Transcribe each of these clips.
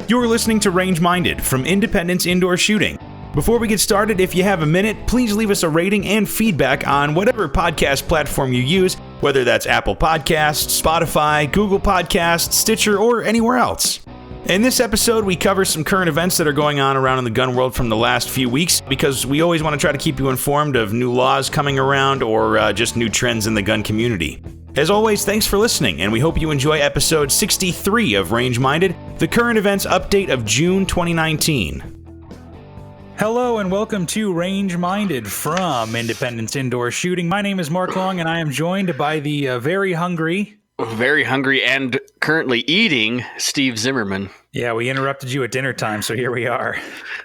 You're listening to Range Minded from Independence Indoor Shooting. Before we get started, if you have a minute, please leave us a rating and feedback on whatever podcast platform you use, whether that's Apple Podcasts, Spotify, Google Podcasts, Stitcher, or anywhere else. In this episode, we cover some current events that are going on around in the gun world from the last few weeks, because we always want to try to keep you informed of new laws coming around or just new trends in the gun community. As always, thanks for listening, and we hope you enjoy episode 63 of Range Minded, the current events update of June 2019. Hello and welcome to Range Minded from Independence Indoor Shooting. My name is Mark Long, and I am joined by the very hungry and currently eating Steve Zimmerman. Yeah, we interrupted you at dinner time, so here we are.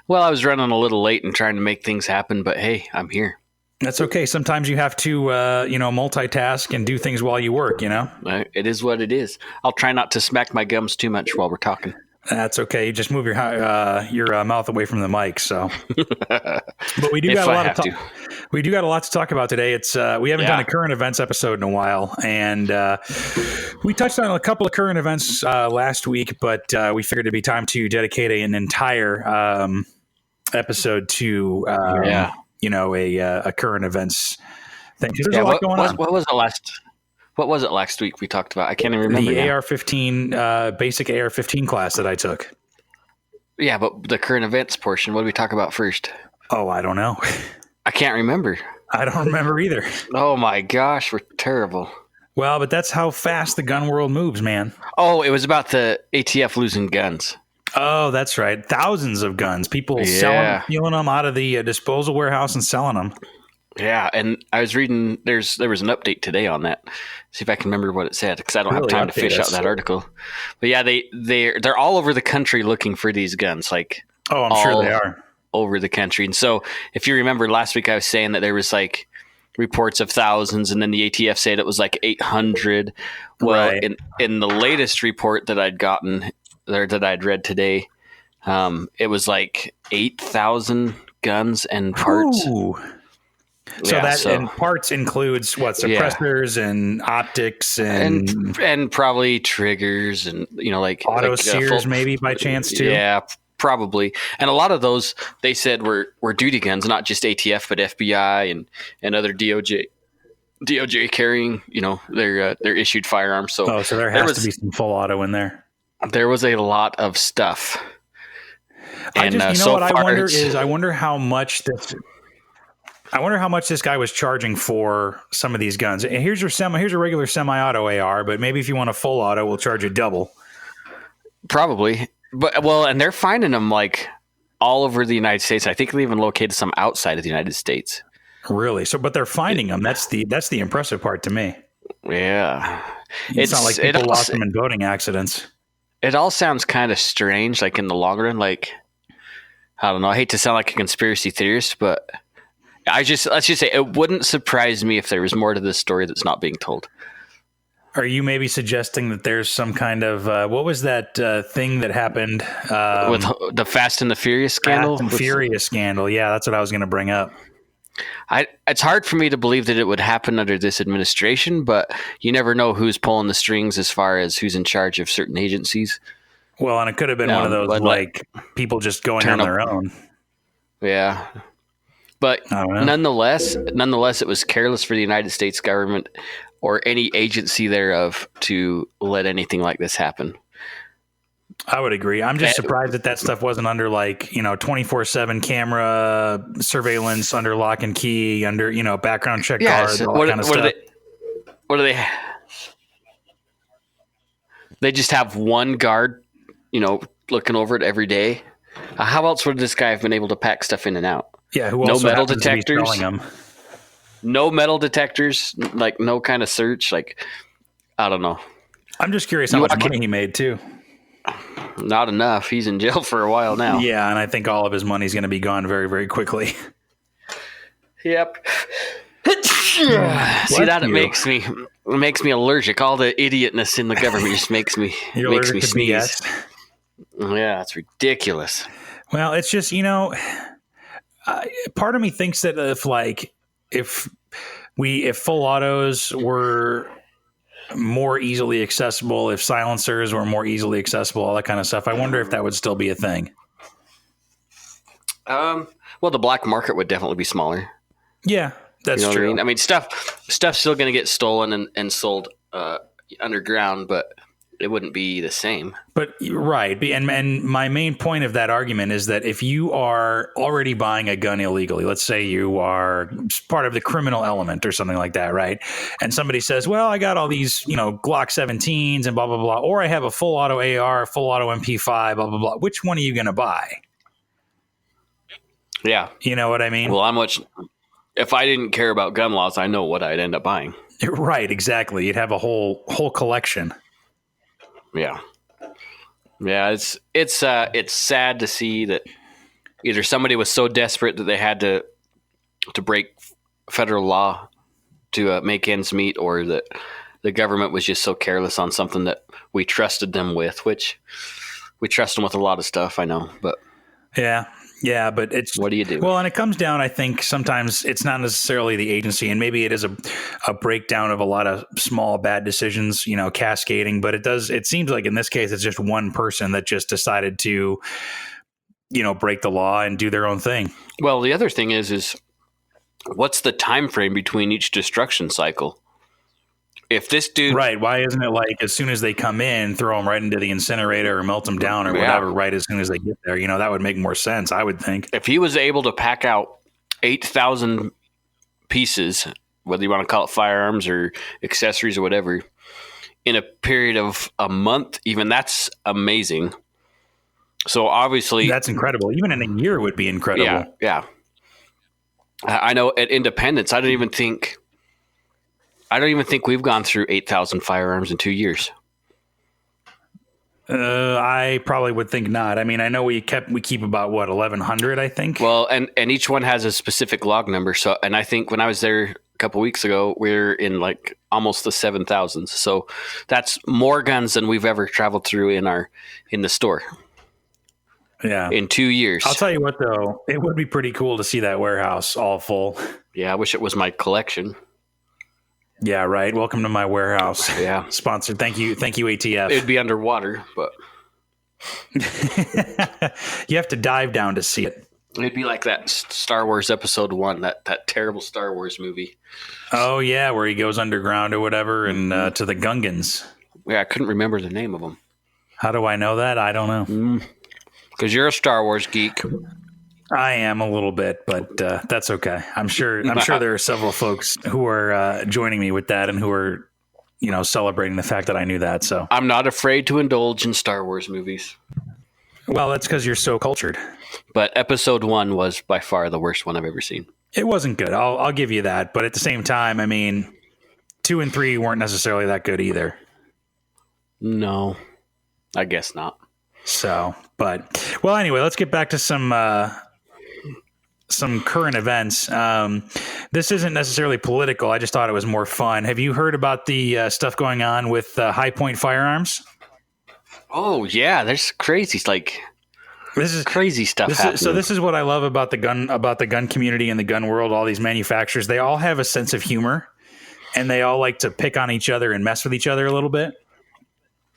Well, I was running a little late and trying to make things happen, but hey, I'm here. That's okay. Sometimes you have to, multitask and do things while you work, you know? It is what it is. I'll try not to smack my gums too much while we're talking. That's okay. You just move your mouth away from the mic. So, but we do got a lot We do got a lot to talk about today. It's we haven't done a current events episode in a while, and we touched on a couple of current events last week, but we figured it'd be time to dedicate an entire episode to a current events thing. There's a lot going on. What was it last week we talked about? I can't even remember. The AR-15, basic AR-15 class that I took. Yeah, but the current events portion, what did we talk about first? Oh, I don't know. I can't remember. I don't remember either. Oh my gosh, we're terrible. Well, but that's how fast the gun world moves, man. Oh, it was about the ATF losing guns. Oh, that's right. Thousands of guns. People stealing them out of the disposal warehouse and selling them. Yeah, and I was reading, there was an update today on that. See if I can remember what it said, because I don't have time to fish out that article. But yeah, they're all over the country looking for these guns. Like, oh, I'm sure they are. Over the country. And so if you remember last week, I was saying that there was like reports of thousands, and then the ATF said it was like 800. Well, right. in the latest report that I'd gotten, or that I'd read today, it was like 8,000 guns and parts. Ooh. And parts includes what, suppressors and optics and probably triggers and like auto sears maybe by chance too. Yeah, probably. And a lot of those they said were duty guns, not just ATF but FBI and other DOJ carrying their issued firearms. So there has to be some full auto in there. There was a lot of stuff. I wonder how much this guy was charging for some of these guns. And here's a regular semi-auto AR, but maybe if you want a full auto, we'll charge you double. Probably. And they're finding them like all over the United States. I think they even located some outside of the United States. Really? But they're finding them. That's the impressive part to me. Yeah. It's not like people lost them in boating accidents. It all sounds kind of strange, like in the long run. Like, I don't know. I hate to sound like a conspiracy theorist, but let's just say it wouldn't surprise me if there was more to this story that's not being told. Are you maybe suggesting that there's some kind of what was that thing that happened with the Fast and the Furious scandal? Fast and Furious scandal. Yeah, that's what I was going to bring up. It's hard for me to believe that it would happen under this administration, but you never know who's pulling the strings as far as who's in charge of certain agencies. Well, and it could have been one of those like people just going on their own. Yeah. But nonetheless, it was careless for the United States government or any agency thereof to let anything like this happen. I would agree. I'm just surprised that stuff wasn't under 24/7 camera surveillance, under lock and key, under background check guard, all that kind of stuff. What do they? They just have one guard, looking over it every day. How else would this guy have been able to pack stuff in and out? Yeah, who also metal detectors? No metal detectors, like no kind of search. Like, I don't know. I'm just curious how much money he made too. Not enough. He's in jail for a while now. Yeah, and I think all of his money's going to be gone very, very quickly. Yep. See that it makes me allergic. All the idiotness in the government just makes me sneeze. Yeah, it's ridiculous. Well, it's just part of me thinks that if full autos were more easily accessible, if silencers were more easily accessible, all that kind of stuff, I wonder if that would still be a thing. Well, the black market would definitely be smaller. Yeah, that's true. What I mean? I mean, stuff's still going to get stolen and sold underground, but it wouldn't be the same. But right, and my main point of that argument is that if you are already buying a gun illegally, let's say you are part of the criminal element or something like that, right? And somebody says, "Well, I got all these, Glock 17s and blah blah blah, or I have a full auto AR, full auto MP5, blah blah blah. Which one are you going to buy?" Yeah, you know what I mean. Well, if I didn't care about gun laws, I know what I'd end up buying. Right, exactly. You'd have a whole collection. Yeah. It's sad to see that either somebody was so desperate that they had to break federal law to make ends meet, or that the government was just so careless on something that we trusted them with, which we trust them with a lot of stuff, I know, but yeah, but it's what do you do? Well, and it comes down, I think sometimes it's not necessarily the agency, and maybe it is a breakdown of a lot of small bad decisions, cascading, but it seems like in this case it's just one person that just decided to break the law and do their own thing. Well, the other thing is what's the time frame between each destruction cycle? If this dude... Right. Why isn't it like as soon as they come in, throw them right into the incinerator or melt them down or whatever, right as soon as they get there? That would make more sense, I would think. If he was able to pack out 8,000 pieces, whether you want to call it firearms or accessories or whatever, in a period of a month, even that's amazing. So obviously... That's incredible. Even in a year it would be incredible. Yeah. I know at Independence, I don't even think we've gone through 8,000 firearms in 2 years. I probably would think not. I mean, I know we keep about 1,100, I think. Well, and each one has a specific log number. So, and I think when I was there a couple weeks ago, we're in like almost the 7,000s. So that's more guns than we've ever traveled through in the store. Yeah, in 2 years. I'll tell you what, though, it would be pretty cool to see that warehouse all full. Yeah, I wish it was my collection. Yeah, right. Welcome to my warehouse. Yeah. Sponsored. Thank you, ATF. It'd be underwater, but you have to dive down to see it. It'd be like that Star Wars Episode 1, that terrible Star Wars movie. Oh, yeah, where he goes underground or whatever and to the Gungans. Yeah, I couldn't remember the name of them. How do I know that? I don't know. Because you're a Star Wars geek. I am a little bit, but that's okay. I'm sure there are several folks who are joining me with that and who are, celebrating the fact that I knew that. So I'm not afraid to indulge in Star Wars movies. Well, that's because you're so cultured. But Episode 1 was by far the worst one I've ever seen. It wasn't good. I'll give you that. But at the same time, I mean, 2 and 3 weren't necessarily that good either. No, I guess not. So, well, anyway, let's get back to some current events. This isn't necessarily political. I just thought it was more fun. Have you heard about the stuff going on with High Point Firearms? Oh yeah, there's crazy crazy stuff happening. So this is what I love about the gun community and the gun world. All these manufacturers, they all have a sense of humor, and they all like to pick on each other and mess with each other a little bit.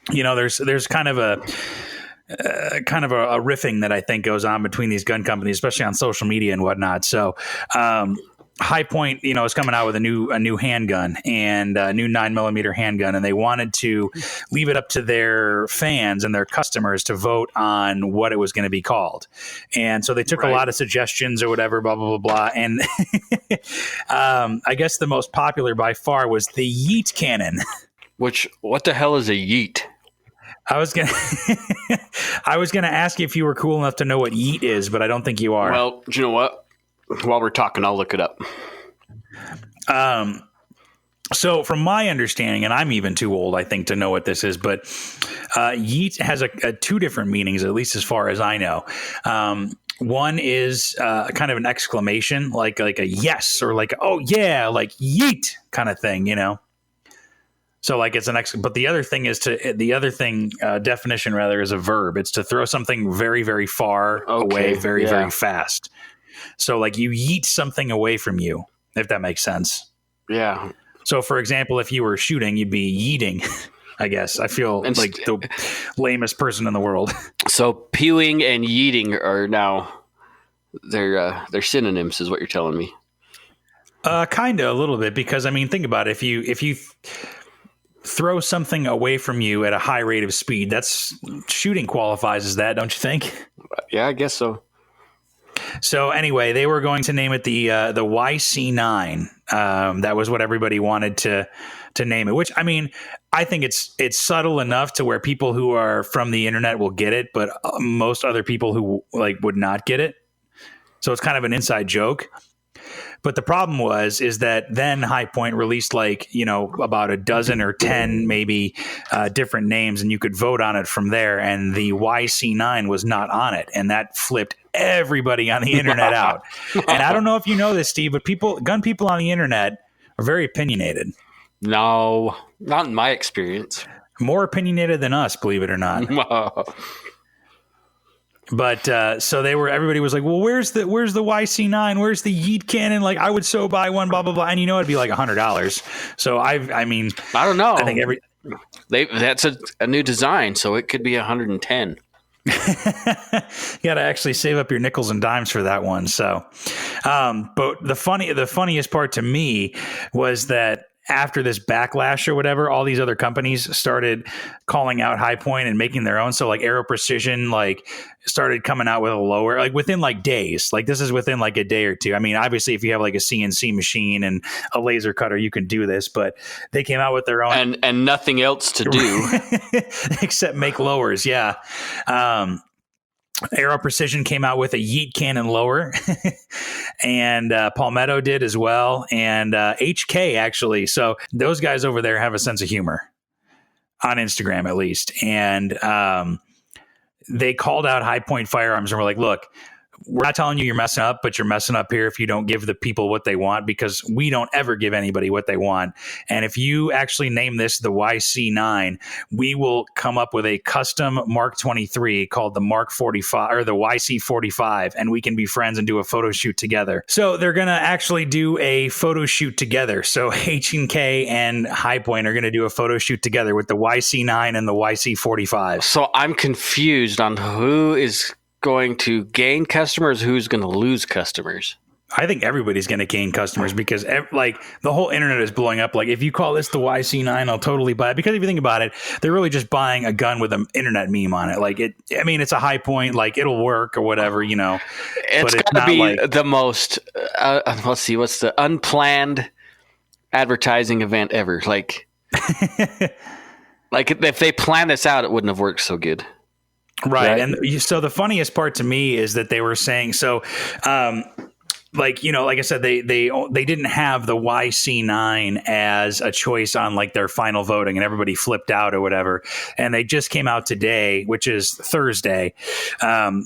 There's kind of a riffing that I think goes on between these gun companies, especially on social media and whatnot. So, High Point, is coming out with a new handgun and a new 9mm handgun, and they wanted to leave it up to their fans and their customers to vote on what it was going to be called. And so they took a lot of suggestions or whatever, blah, blah, blah, blah. And I guess the most popular by far was the Yeet cannon. What the hell is a Yeet? I was gonna ask you if you were cool enough to know what Yeet is, but I don't think you are. Well, do you know what? While we're talking, I'll look it up. So from my understanding, and I'm even too old, I think, to know what this is, but Yeet has a 2 different meanings, at least as far as I know. One is kind of an exclamation, like a yes, or like, oh yeah, like Yeet kind of thing, So like it's but the other thing is definition rather is a verb. It's to throw something very, very far away, very, very fast. So like you yeet something away from you, if that makes sense. Yeah. So, for example, if you were shooting, you'd be yeeting. I guess I feel like the lamest person in the world. So pewing and yeeting are now they're synonyms, is what you're telling me. Kind of a little bit, because I mean, think about it. If you throw something away from you at a high rate of speed, that's shooting qualifies as that, don't you think? Yeah, I guess so. So anyway, they were going to name it the YC9. That was what everybody wanted to name it, which, I mean, I think it's subtle enough to where people who are from the internet will get it, but most other people who would not get it. So it's kind of an inside joke. But the problem is that then High Point released about a dozen or 10 maybe different names, and you could vote on it from there. And the YC9 was not on it, and that flipped everybody on the internet out. And I don't know if you know this, Steve, but gun people on the internet are very opinionated. No, not in my experience. More opinionated than us, believe it or not. But so everybody was like, well, where's the YC9? Where's the yeet cannon? Like, I would so buy one, blah, blah, blah. And it'd be like $100. So I don't know. I think that's a new design. So it could be 110. You got to actually save up your nickels and dimes for that one. So, but the funniest part to me was that after this backlash or whatever, all these other companies started calling out High Point and making their own. So like Aero Precision, started coming out with a lower, within days. This is within a day or two. I mean, obviously if you have a CNC machine and a laser cutter, you can do this, but they came out with their own and nothing else to do except make lowers. Yeah. Aero Precision came out with a yeet cannon lower, and Palmetto did as well, and HK actually. So those guys over there have a sense of humor, on Instagram at least, and they called out High Point Firearms and were like, "Look, we're not telling you you're messing up, but you're messing up here if you don't give the people what they want, because we don't ever give anybody what they want. And if you actually name this the YC9, we will come up with a custom Mark 23 called the Mark 45 or the YC 45, and we can be friends and do a photo shoot together." So they're going to actually do a photo shoot together. So H&K and High Point are going to do a photo shoot together with the YC9 and the YC 45. So I'm confused on who is going to gain customers, who's going to lose customers. I think everybody's going to gain customers, because the whole internet is blowing up. If you call this the YC9, I'll totally buy it. Because if you think about it, they're really just buying a gun with an internet meme on it. It's a High Point, it'll work or whatever, It's got to be the most, let's see, what's the unplanned advertising event ever? If they planned this out, it wouldn't have worked so good. Right. And so the funniest part to me is that they were saying, like I said, they didn't have the YC9 as a choice on their final voting, and everybody flipped out or whatever. And they just came out today, which is Thursday,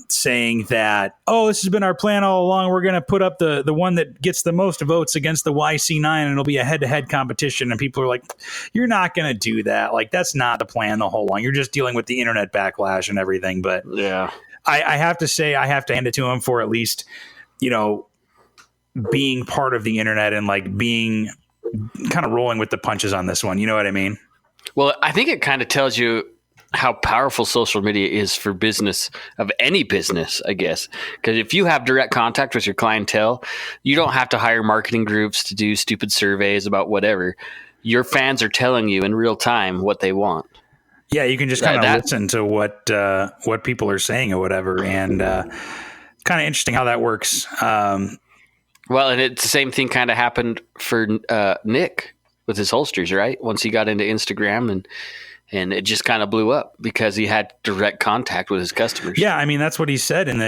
saying that, this has been our plan all along. We're going to put up the one that gets the most votes against the YC9, and it'll be a head-to-head competition. And people are like, you're not going to do that. That's not the plan the whole long. You're just dealing with the internet backlash and everything. But yeah, I have to say, I have to hand it to him for at least, being part of the internet and being kind of rolling with the punches on this one. You know what I mean? Well, I think it kind of tells you how powerful social media is for business, of any business, I guess. Because if you have direct contact with your clientele, you don't have to hire marketing groups to do stupid surveys about whatever. Your fans are telling you in real time what they want. Yeah, you can just kind of listen to what people are saying or whatever. And kind of interesting how that works. Well, and it's the same thing kind of happened for Nick with his holsters, right? Once he got into Instagram, and it just kind of blew up because he had direct contact with his customers. Yeah, I mean, that's what he said in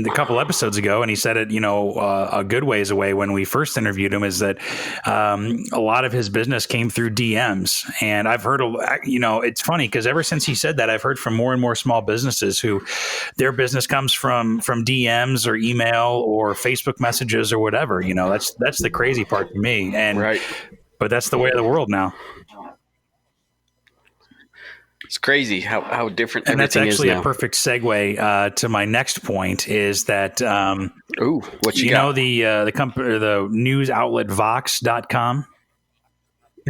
the couple episodes ago, and he said it, a good ways away when we first interviewed him, is that a lot of his business came through DMs. And I've heard, it's funny because ever since he said that, I've heard from more and more small businesses who their business comes from DMs or email or Facebook messages or whatever. That's the crazy part to me. And right. But that's the way of the world now. It's crazy how different and everything is now. And that's actually a perfect segue to my next point, is that what you know the company, or the news outlet Vox.com?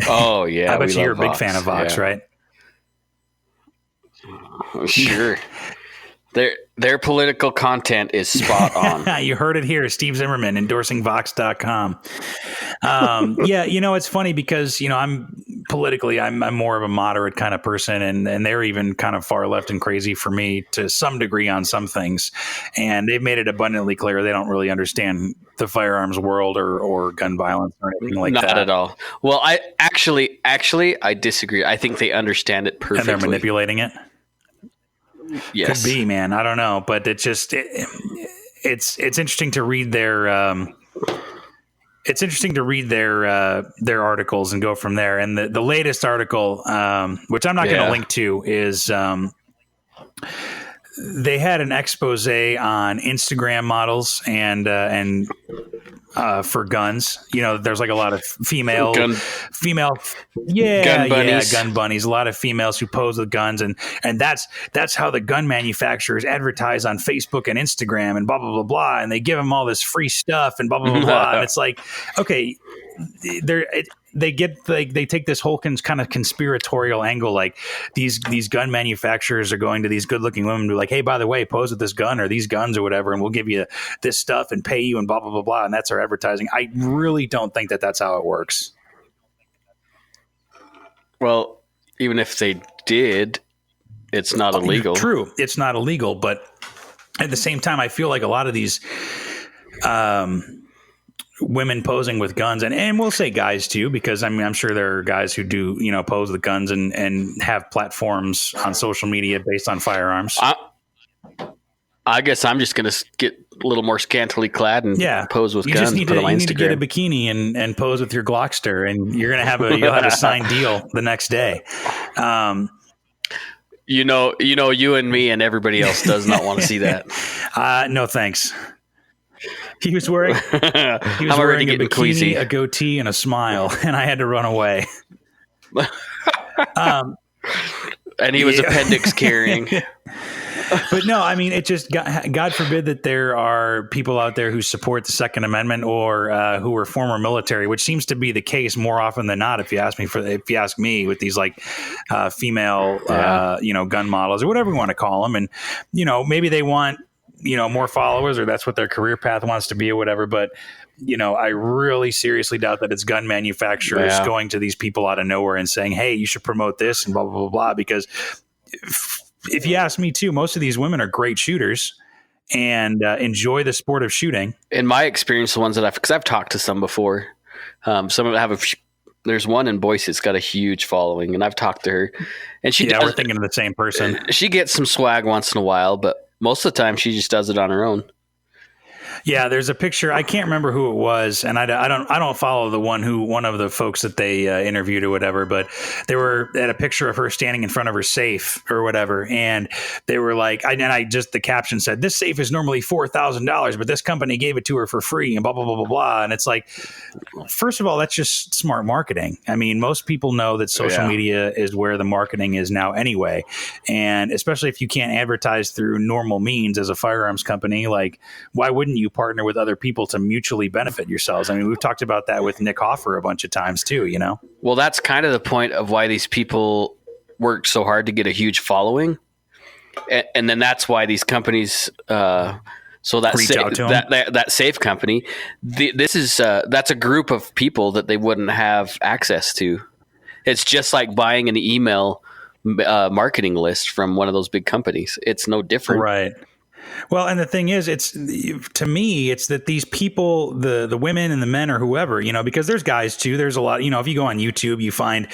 Oh yeah, I bet you're a big Vox. fan of Vox, yeah. right? Sure. Their political content is spot on. You heard it here. Steve Zimmerman endorsing Vox.com. Yeah, it's funny because, I'm politically, I'm more of a moderate kind of person, and they're even kind of far left and crazy for me to some degree on some things. And they've made it abundantly clear they don't really understand the firearms world or gun violence or anything like that. Not at all. Well, I actually, I disagree. I think they understand it perfectly. And they're manipulating it? Yes. Could be, man. I don't know, but it's interesting to read their their articles and go from there. And the latest article, which I'm not going to link to, is they had an expose on Instagram models and for guns. There's like a lot of female gun bunnies. Gun bunnies. A lot of females who pose with guns, and that's how the gun manufacturers advertise on Facebook and Instagram and blah blah blah blah. And they give them all this free stuff and blah blah blah blah. And it's like, okay, they take this whole kind of conspiratorial angle, like these gun manufacturers are going to these good looking women and be like, hey, by the way, pose with this gun or these guns or whatever, and we'll give you this stuff and pay you and blah blah blah blah. And that's our advertising. I really don't think that that's how it works. Well, even if they did, it's not illegal. True, it's not illegal, but at the same time, I feel like a lot of these women posing with guns, and we'll say guys too, because I'm sure there are guys who do pose with guns and have platforms on social media based on firearms. I guess I'm just going to get a little more scantily clad and pose with guns. You need to get a bikini and pose with your Glockster, and you'll have a signed deal the next day. You and me and everybody else does not want to see that. No, thanks. He was wearing a bikini, queasy, a goatee, and a smile, and I had to run away. And he was appendix carrying. But no, I mean, it just God forbid that there are people out there who support the Second Amendment or who are former military, which seems to be the case more often than not. If you ask me, with these like female, gun models or whatever we want to call them, and maybe they want more followers, or that's what their career path wants to be or whatever. But I really seriously doubt that it's gun manufacturers going to these people out of nowhere and saying, hey, you should promote this and blah blah blah blah. Because if you ask me too, most of these women are great shooters and enjoy the sport of shooting. In my experience, the ones that because I've talked to some before, some of them have there's one in Boise that's got a huge following, and I've talked to her, and we're thinking of the same person. She gets some swag once in a while, but most of the time she just does it on her own. Yeah, there's a picture. I can't remember who it was, and I don't follow one of the folks that they interviewed or whatever. But they were at a picture of her standing in front of her safe or whatever, and they were like, the caption said, "This safe is normally $4,000, but this company gave it to her for free," and blah blah blah blah blah. And it's like, first of all, that's just smart marketing. I mean, most people know that social media is where the marketing is now anyway, and especially if you can't advertise through normal means as a firearms company, like why wouldn't you partner with other people to mutually benefit yourselves? I mean, we've talked about that with Nick Hoffer a bunch of times too, Well, that's kind of the point of why these people work so hard to get a huge following. And then that's why these companies, that safe company, that's a group of people that they wouldn't have access to. It's just like buying an email marketing list from one of those big companies. It's no different. Right. Well, and the thing is, to me, it's that these people, the women and the men or whoever, because there's guys too. There's a lot, if you go on YouTube, you find,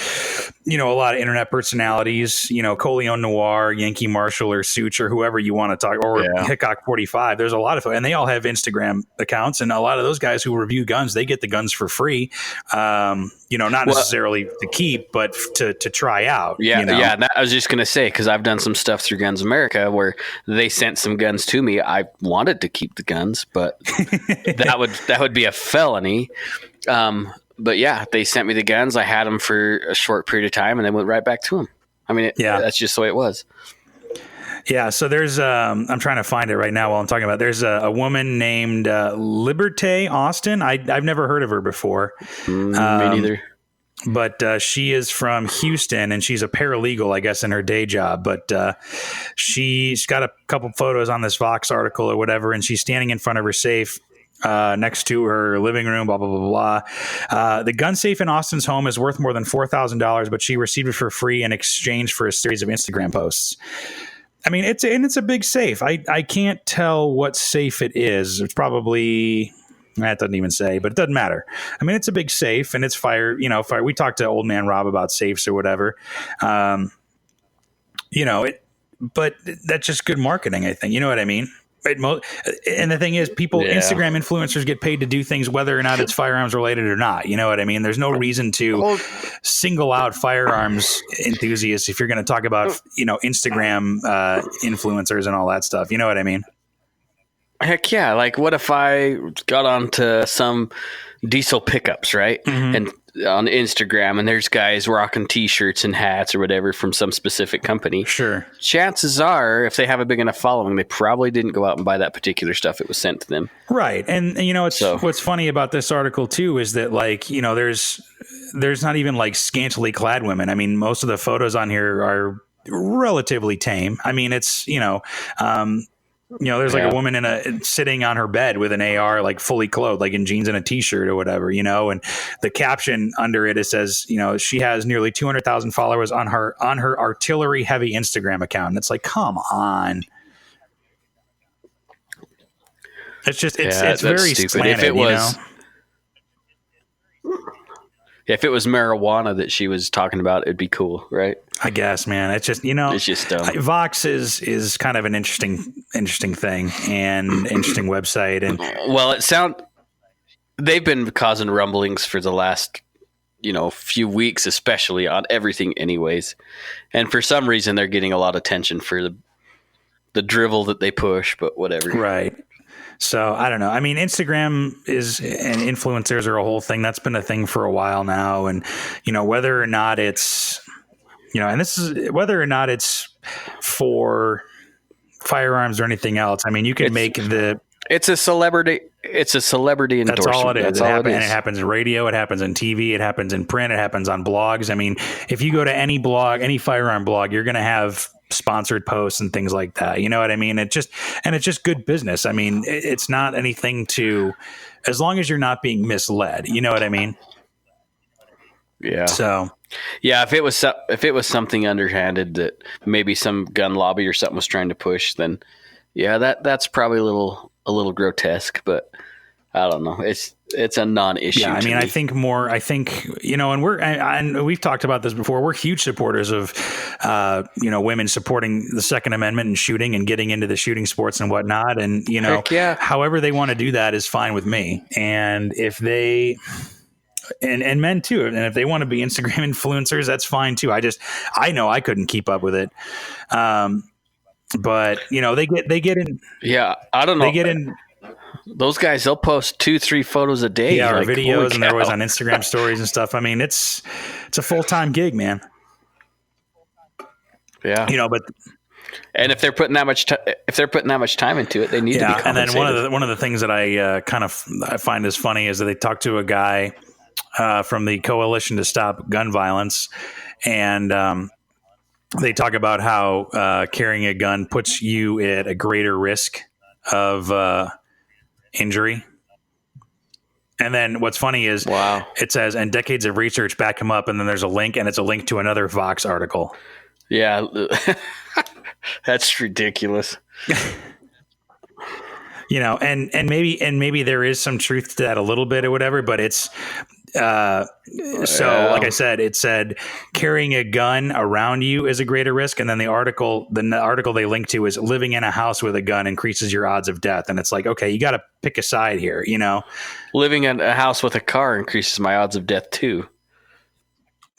a lot of internet personalities, Coleon Noir, Yankee Marshall or Such or whoever you want to talk, or Hickok 45. There's a lot of, and they all have Instagram accounts, and a lot of those guys who review guns, they get the guns for free. Not necessarily to keep, but to try out. Yeah. I was just going to say, because I've done some stuff through Guns America where they sent some guns to me. I wanted to keep the guns, but that would be a felony. But yeah, they sent me the guns. I had them for a short period of time and then went right back to them. I mean, that's just the way it was. Yeah, so there's I'm trying to find it right now while I'm talking about it. There's a woman named Liberté Austin. I've never heard of her before. Me neither. but she is from Houston, and she's a paralegal, I guess, in her day job. But she's got a couple photos on this Vox article or whatever, and she's standing in front of her safe next to her living room, blah, blah, blah, blah. The gun safe in Austin's home is worth more than $4,000, but she received it for free in exchange for a series of Instagram posts. I mean, it's a big safe. I can't tell what safe it is. It's probably... That doesn't even say, but it doesn't matter. I mean, it's a big safe, and it's fire. We talked to Old Man Rob about safes or whatever. But that's just good marketing, I think. You know what I mean? And the thing is, Instagram influencers get paid to do things whether or not it's firearms related or not. You know what I mean? There's no reason to single out firearms enthusiasts if you're going to talk about, Instagram influencers and all that stuff. You know what I mean? Heck yeah. Like, what if I got onto some diesel pickups, right? Mm-hmm. And on Instagram, and there's guys rocking T-shirts and hats or whatever from some specific company. Sure. Chances are, if they have a big enough following, they probably didn't go out and buy that particular stuff. It was sent to them. Right. And what's funny about this article too is that, like, there's not even like scantily clad women. I mean, most of the photos on here are relatively tame. I mean, it's, there's like a woman sitting on her bed with an AR, like fully clothed, like in jeans and a T-shirt or whatever, and the caption under it says, she has nearly 200,000 followers on her artillery heavy Instagram account. And it's like, come on. It's just, it's very stupid. slanted, If it was marijuana that she was talking about, it'd be cool, right? I guess, man. It's just, it's just dumb. Vox is kind of an interesting thing and interesting website. And well, they've been causing rumblings for the last, few weeks, especially on everything anyways. And for some reason, they're getting a lot of attention for the drivel that they push, but whatever. Right. So I don't know. I mean, Instagram and influencers are a whole thing. That's been a thing for a while now. And, whether or not it's, and this is whether or not it's for firearms or anything else. I mean, you can it's a celebrity endorsement. That's all it is. And it happens in radio. It happens in TV. It happens in print. It happens on blogs. I mean, if you go to any blog, any firearm blog, you're going to have sponsored posts and things like that. You know what I mean? It's just good business. I mean, it's not anything as long as you're not being misled. You know what I mean? Yeah. So, yeah, if it was something underhanded that maybe some gun lobby or something was trying to push, then yeah, that's probably a little grotesque, but I don't know. It's a non-issue. Yeah, I mean, I think, and we've talked about this before. We're huge supporters of, women supporting the Second Amendment and shooting and getting into the shooting sports and whatnot. And, however they want to do that is fine with me. And if they, and men too, and if they want to be Instagram influencers, that's fine too. I know I couldn't keep up with it. But they get in. Yeah. I don't know. They get in. Those guys, they'll post 2-3 photos a day. Yeah, or videos, and they're always on Instagram stories and stuff. I mean, it's a full-time gig, man. Yeah. But and if they're putting that much time into it, they need to be compensated. And then one of the things that I I find is funny is that they talked to a guy from the Coalition to Stop Gun Violence, and they talk about how carrying a gun puts you at a greater risk of injury. And then what's funny is it says, and decades of research back him up, and then there's a link, and it's a link to another Vox article. Yeah. That's ridiculous. And maybe there is some truth to that a little bit or whatever, but it's like I said, it said carrying a gun around you is a greater risk. And then the article they link to is living in a house with a gun increases your odds of death. And it's like, okay, you got to pick a side here, Living in a house with a car increases my odds of death too.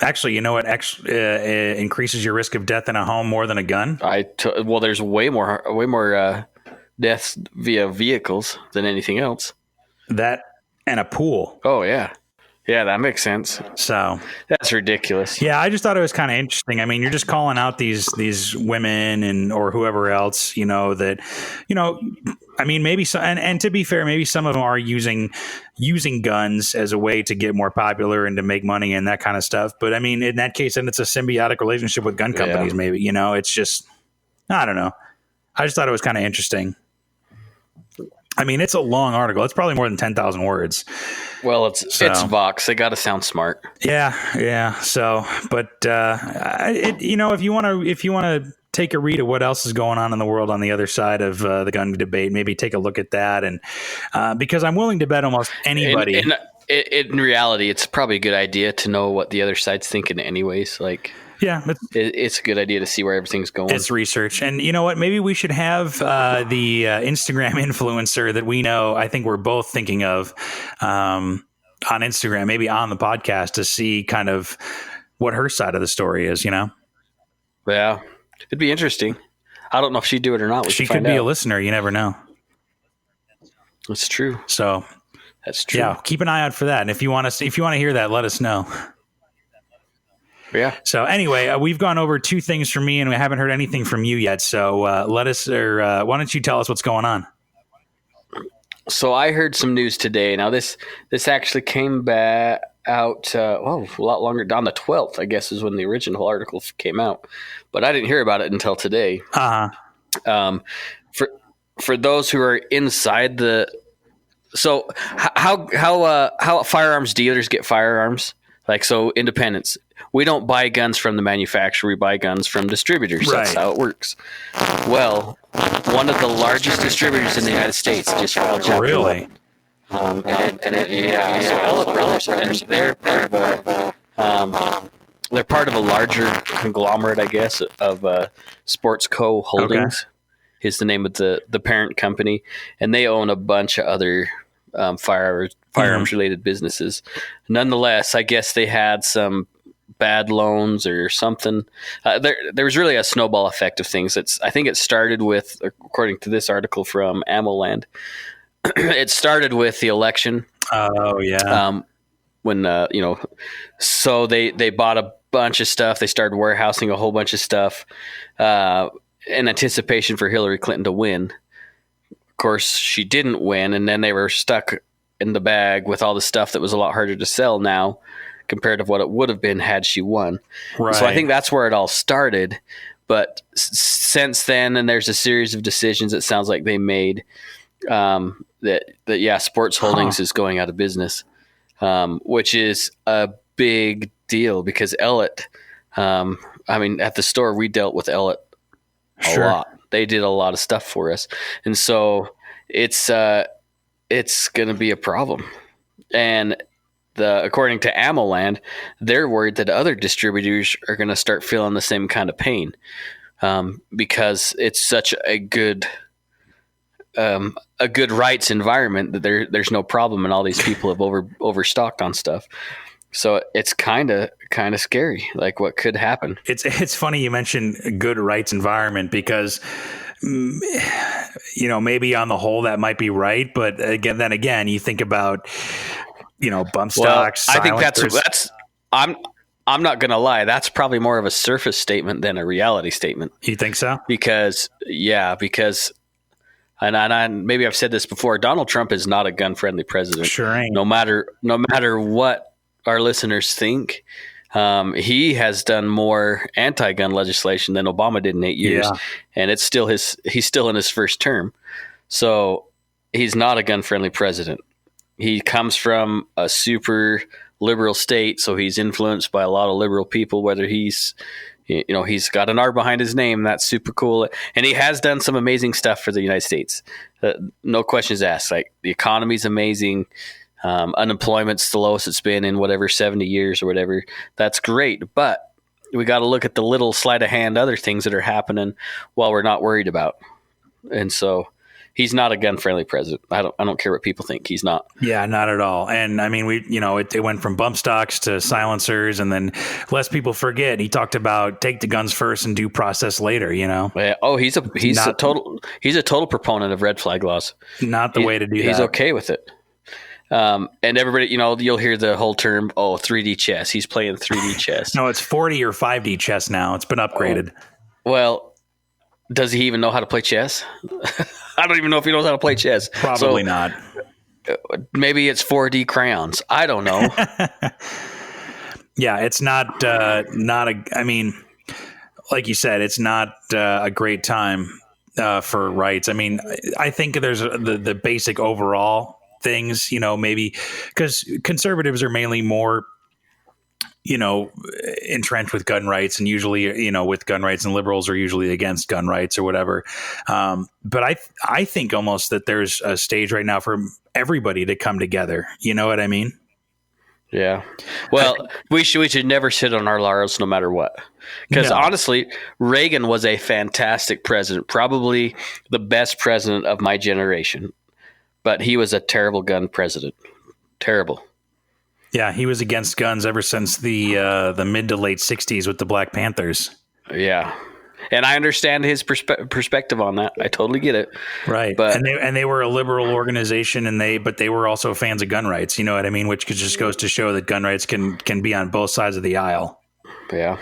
Actually, you know what increases your risk of death in a home more than a gun? There's way more deaths via vehicles than anything else. That and a pool. Oh yeah. Yeah, that makes sense. So that's ridiculous. Yeah, I just thought it was kind of interesting. I mean, you're just calling out these women and or whoever else, that, I mean, maybe so, and to be fair, maybe some of them are using guns as a way to get more popular and to make money and that kind of stuff. But I mean, in that case, then it's a symbiotic relationship with gun companies. Maybe it's just, I don't know. I just thought it was kind of interesting. I mean, it's a long article. It's probably more than 10,000 words. Well, it's Vox. They got to sound smart. Yeah. So, but if you want to take a read of what else is going on in the world on the other side of the gun debate, maybe take a look at that. And because I'm willing to bet almost anybody. In reality, it's probably a good idea to know what the other side's thinking, anyways. Like. Yeah, it's a good idea to see where everything's going. It's research. And you know what? Maybe we should have the Instagram influencer that we know, I think we're both thinking of on Instagram, maybe on the podcast to see kind of what her side of the story is, Yeah, it'd be interesting. I don't know if she'd do it or not. She could be a listener. You never know. That's true. So that's true. Yeah, keep an eye out for that. And if you want to hear that, let us know. Yeah. So anyway, we've gone over two things from me, and we haven't heard anything from you yet. So why don't you tell us what's going on? So I heard some news today. Now this actually came back out a lot longer. On the 12th, I guess, is when the original article came out, but I didn't hear about it until today. For those who are inside the, so how firearms dealers get firearms, like, so independents. We don't buy guns from the manufacturer. We buy guns from distributors. Right. That's how it works. Well, one of the largest distributors in the United States just filed Chapter 11. They're part of a larger conglomerate, I guess, of Sports Co. Holdings. Okay. Is the name of the parent company, and they own a bunch of other firearms related businesses. Nonetheless, I guess they had some bad loans or something. There was really a snowball effect of things. I think it started with, according to this article from AmmoLand, it started with the election. Oh yeah. When so they bought a bunch of stuff. They started warehousing a whole bunch of stuff in anticipation for Hillary Clinton to win. Of course, she didn't win, and then they were stuck in the bag with all the stuff that was a lot harder to sell now compared to what it would have been had she won. Right. So I think that's where it all started. But since then, and there's a series of decisions it sounds like they made that Sports Holdings is going out of business, which is a big deal because Ellett, at the store we dealt with Ellett a lot. They did a lot of stuff for us. And so it's going to be a problem. And according to AmmoLand, they're worried that other distributors are going to start feeling the same kind of pain because it's such a good rights environment that there's no problem, and all these people have overstocked on stuff. So it's kind of scary, like what could happen. It's funny you mentioned good rights environment because maybe on the whole that might be right, but again you think about bump stocks. I think that's I'm not gonna lie, that's probably more of a surface statement than a reality statement. You think so? Because and maybe I've said this before, Donald Trump is not a gun friendly president. Sure ain't. No matter what our listeners think. He has done more anti-gun legislation than Obama did in 8 years, and he's still in his first term. So he's not a gun-friendly president. He comes from a super liberal state, so he's influenced by a lot of liberal people, whether he's got an R behind his name. That's super cool. And he has done some amazing stuff for the United States. No questions asked. Like, the economy's amazing. Unemployment's the lowest it's been in 70 years or whatever. That's great. But we got to look at the little sleight of hand, other things that are happening while we're not worried about. And so he's not a gun friendly president. I don't care what people think. He's not. Yeah, not at all. And I mean, it went from bump stocks to silencers, and then lest people forget, he talked about take the guns first and due process later, Yeah. Oh, he's a total proponent of red flag laws. Not the way to do that. He's okay with it. And everybody, you'll hear the whole term, 3D chess. He's playing 3D chess. No, it's 4D or 5D chess now. It's been upgraded. Well, does he even know how to play chess? I don't even know if he knows how to play chess. Probably not. Maybe it's 4D crayons. I don't know. Yeah, it's not I mean, like you said, it's not a great time for rights. I mean, I think there's the basic overall things, maybe because conservatives are mainly more, entrenched with gun rights, and usually, with gun rights, and liberals are usually against gun rights or whatever. But I think almost that there's a stage right now for everybody to come together. You know what I mean? Yeah. Well, we should never sit on our laurels no matter what. Because honestly, Reagan was a fantastic president, probably the best president of my generation. But he was a terrible gun president. Terrible. Yeah, he was against guns ever since the mid to late 60s with the Black Panthers. Yeah. And I understand his perspective on that. I totally get it. Right. But they were a liberal organization, but they were also fans of gun rights, you know what I mean? Which just goes to show that gun rights can be on both sides of the aisle. Yeah.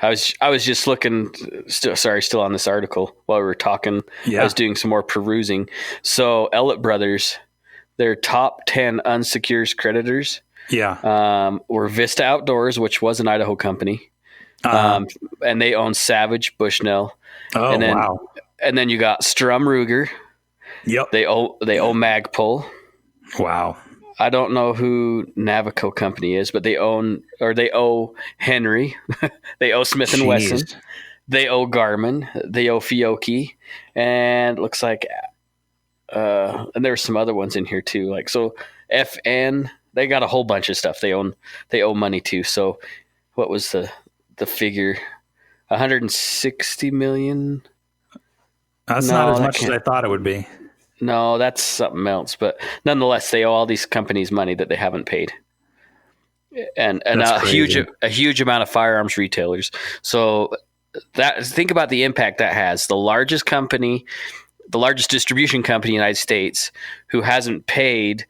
I was just looking, still on this article while we were talking. Yeah. I was doing some more perusing. So Ellett Brothers, their top 10 unsecured creditors were Vista Outdoors, which was an Idaho company. And they own Savage, Bushnell. Oh, and then, wow. And then you got Strum Ruger. Yep. They own Magpul. Wow. I don't know who Navico Company is, but they owe Henry. They owe Smith & Wesson. They owe Garmin. They owe Fiocchi. And it looks like, and there were some other ones in here too. Like, so FN, they got a whole bunch of stuff. They owe money too. So what was the figure? 160 million. That's not as much as I thought it would be. No, that's something else. But nonetheless, they owe all these companies money that they haven't paid, and a huge amount of firearms retailers. So think about the impact that has. The largest distribution company in the United States, who hasn't paid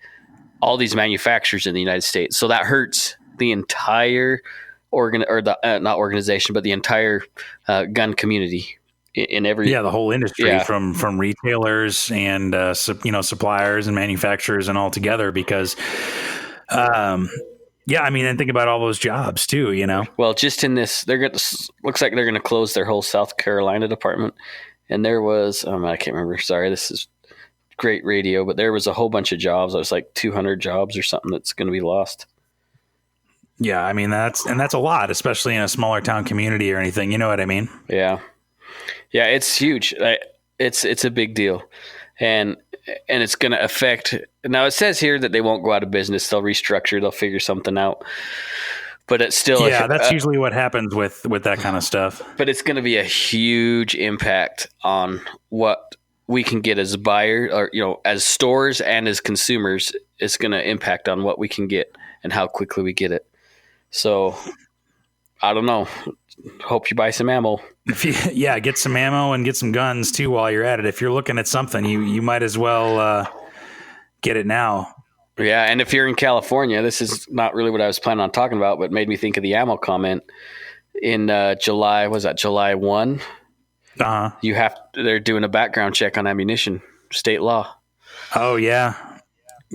all these manufacturers in the United States. So that hurts the entire not organization, but the entire gun community in every. Yeah, the whole industry from retailers and suppliers and manufacturers and all together, because I mean, and think about all those jobs too. Well, just in this, looks like they're going to close their whole South Carolina department, and there was I can't remember. Sorry, this is great radio, but there was a whole bunch of jobs. It was like 200 jobs or something that's going to be lost. Yeah, I mean that's a lot, especially in a smaller town community or anything. You know what I mean? Yeah, it's huge. It's a big deal, and it's going to affect. Now it says here that they won't go out of business. They'll restructure. They'll figure something out. But it's still that's usually what happens with that kind of stuff. But it's going to be a huge impact on what we can get as buyers, or as stores and as consumers. It's going to impact on what we can get and how quickly we get it. So, I don't know. Hope you buy some ammo. Get some ammo and get some guns too while you're at it. If you're looking at something, you might as well get it now. Yeah, and if you're in California, this is not really what I was planning on talking about, but made me think of the ammo comment in July. Was that July 1? They're doing a background check on ammunition, state law. Oh yeah.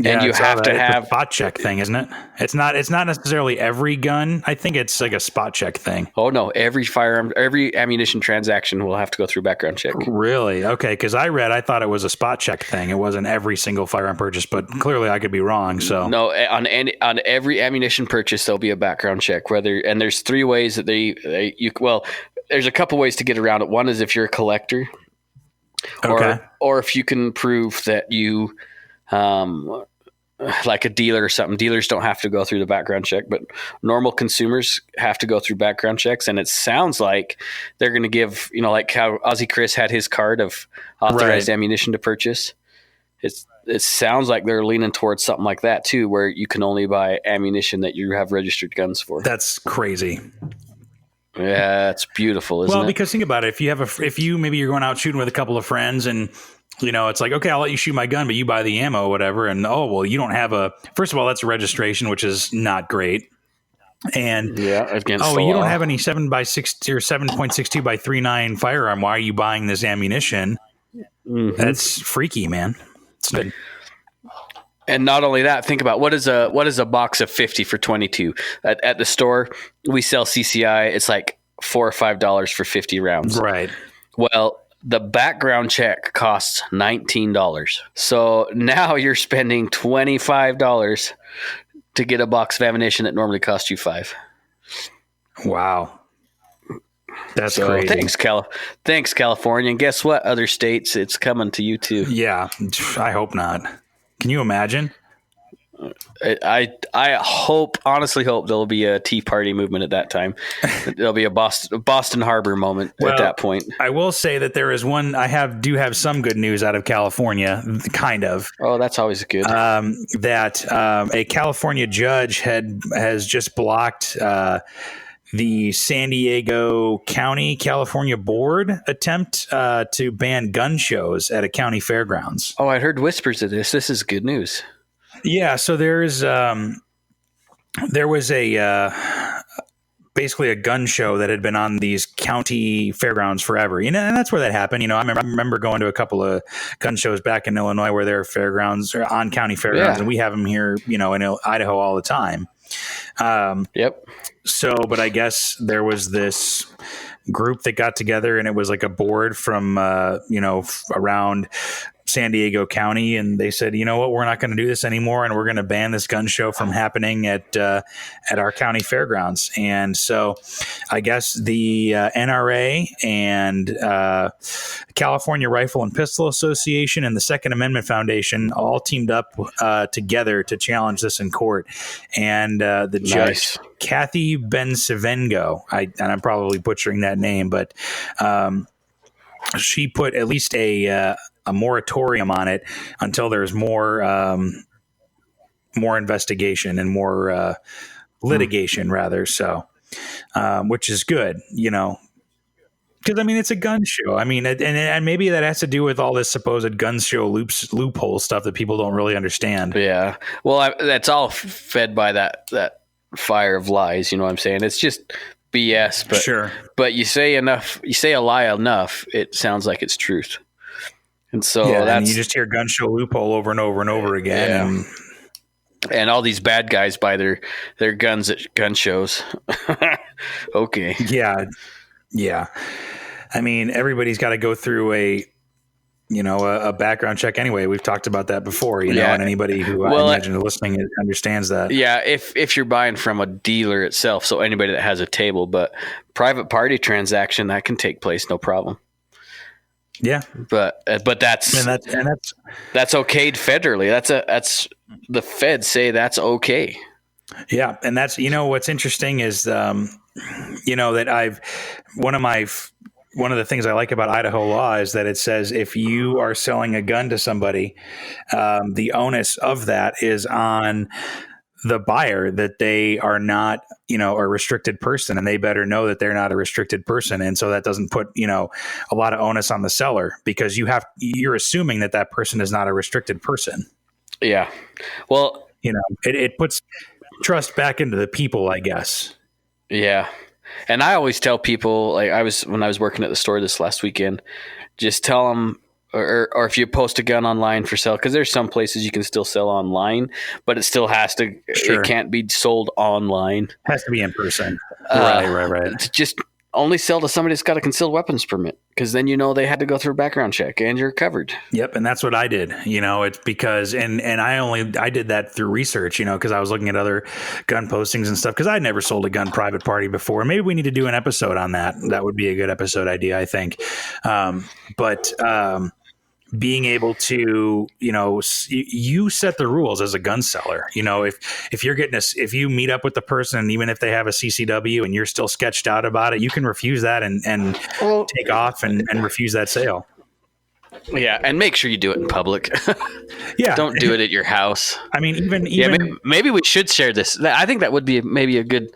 And you have to have a spot check thing, isn't it? It's not necessarily every gun. I think it's like a spot check thing. Oh no, every ammunition transaction will have to go through background check. Really? Okay, because I thought it was a spot check thing. It wasn't every single firearm purchase, but clearly I could be wrong. So no, on every ammunition purchase there'll be a background check. And there's three ways that there's a couple ways to get around it. One is if you're a collector, or if you can prove that you. Like a dealer or something. Dealers don't have to go through the background check, but normal consumers have to go through background checks. And it sounds like they're going to give, like how Ozzy Chris had his card of authorized ammunition to purchase. It sounds like they're leaning towards something like that too, where you can only buy ammunition that you have registered guns for. That's crazy. Yeah, it's beautiful, isn't it? Well, because think about it. If maybe you're going out shooting with a couple of friends and It's like, okay, I'll let you shoot my gun, but you buy the ammo or whatever. And you don't have first of all, that's a registration, which is not great. And against the you law. don't have any 7.62 or 7.62 by 39 firearm. Why are you buying this ammunition? Mm-hmm. That's freaky, man. It's good. And not only that, think about what is a box of 50 for 22 at the store. We sell CCI. It's like $4 or $5 for 50 rounds. Right. Well, the background check costs $19. So now you're spending $25 to get a box of ammunition that normally costs you $5. Wow. That's crazy. Thanks, California. And guess what? Other states, it's coming to you too. Yeah, I hope not. Can you imagine? I honestly hope there'll be a Tea Party movement at that time. There'll be a Boston Harbor moment at that point. I will say that there is one. I do have some good news out of California, kind of. Oh, that's always good. That a California judge has just blocked the San Diego County, California board attempt to ban gun shows at a county fairgrounds. Oh, I heard whispers of this. This is good news. Yeah, so there was basically a gun show that had been on these county fairgrounds forever, and that's where that happened. I remember going to a couple of gun shows back in Illinois where there are fairgrounds or on county fairgrounds, and we have them here, in Idaho all the time. Yep. So, but I guess there was this group that got together, and it was like a board from, around San Diego County, and they said, you know what, we're not going to do this anymore, and we're going to ban this gun show from happening at our county fairgrounds. And so I guess the NRA and California Rifle and Pistol Association and the Second Amendment Foundation all teamed up together to challenge this in court. And the judge, Kathy Bensevengo, and I'm probably butchering that name, but she put at least a moratorium on it until there's more investigation and more litigation, rather. So, which is good, because it's a gun show. And maybe that has to do with all this supposed gun show loophole stuff that people don't really understand. Yeah, well, that's all fed by that fire of lies. You know what I'm saying? It's just BS. But sure. But you say a lie enough, it sounds like it's truth. And so and you just hear gun show loophole over and over and over again. And all these bad guys buy their guns at gun shows. Okay. Yeah. Yeah. Everybody's got to go through a background check anyway. We've talked about that before, and anybody who I imagine listening understands that. Yeah. If you're buying from a dealer itself, so anybody that has a table, but private party transaction, that can take place. No problem. Yeah, but that's okayed federally. That's the feds say that's okay. Yeah, and that's what's interesting is that one of the things I like about Idaho law is that it says if you are selling a gun to somebody, the onus of that is on the buyer, that they are not, a restricted person, and they better know that they're not a restricted person. And so that doesn't put, a lot of onus on the seller, because you're assuming that person is not a restricted person. Yeah. Well, it puts trust back into the people, I guess. Yeah. And I always tell people, like when I was working at the store this last weekend, just tell them, or if you post a gun online for sale, because there's some places you can still sell online, but it still has to, It can't be sold online. Has to be in person. Right. Just only sell to somebody that's got a concealed weapons permit, because then they had to go through a background check and you're covered. Yep, and that's what I did. It's because and I did that through research, because I was looking at other gun postings and stuff, because I'd never sold a gun private party before. Maybe we need to do an episode on that. That would be a good episode idea, I think. But being able to, you set the rules as a gun seller. If you're if you meet up with the person, even if they have a CCW and you're still sketched out about it, you can refuse that and take off and refuse that sale. Yeah, and make sure you do it in public. Yeah, don't do it at your house. Even maybe we should share this. I think that would be maybe a good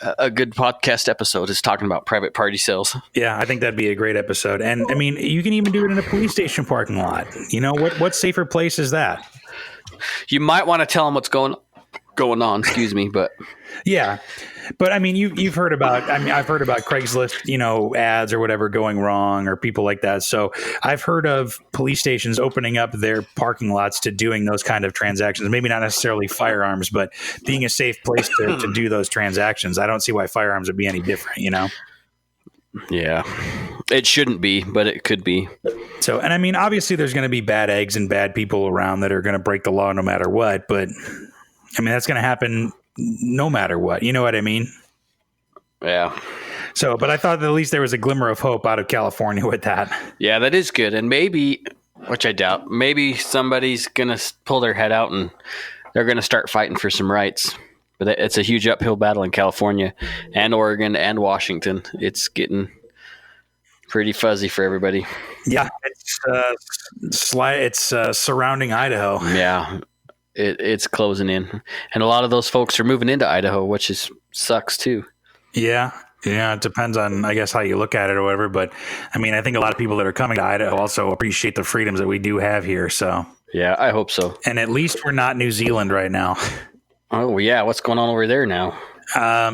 a good podcast episode is talking about private party sales. Yeah, I think that'd be a great episode. And I mean, you can even do it in a police station parking lot. You know, what safer place is that? You might want to tell them what's going on. Excuse me, but yeah. But I mean, you've heard about. I mean, I've heard about Craigslist, ads or whatever going wrong, or people like that. So I've heard of police stations opening up their parking lots to doing those kind of transactions. Maybe not necessarily firearms, but being a safe place to do those transactions. I don't see why firearms would be any different. Yeah, it shouldn't be, but it could be. So, and I mean, obviously, there's going to be bad eggs and bad people around that are going to break the law no matter what. But I mean, that's going to happen no matter what. You know what I mean? Yeah. So, but I thought that at least there was a glimmer of hope out of California with that. Yeah, that is good. And maybe, which I doubt, maybe somebody's going to pull their head out and they're going to start fighting for some rights. But it's a huge uphill battle in California and Oregon and Washington. It's getting pretty fuzzy for everybody. Yeah, it's surrounding Idaho. Yeah, it's closing in, and a lot of those folks are moving into Idaho, which sucks too. Yeah, it depends on, I guess, how you look at it or whatever. But I mean, I think a lot of people that are coming to Idaho also appreciate the freedoms that we do have here. So yeah, I hope so. And at least we're not New Zealand right now. Oh yeah, what's going on over there now?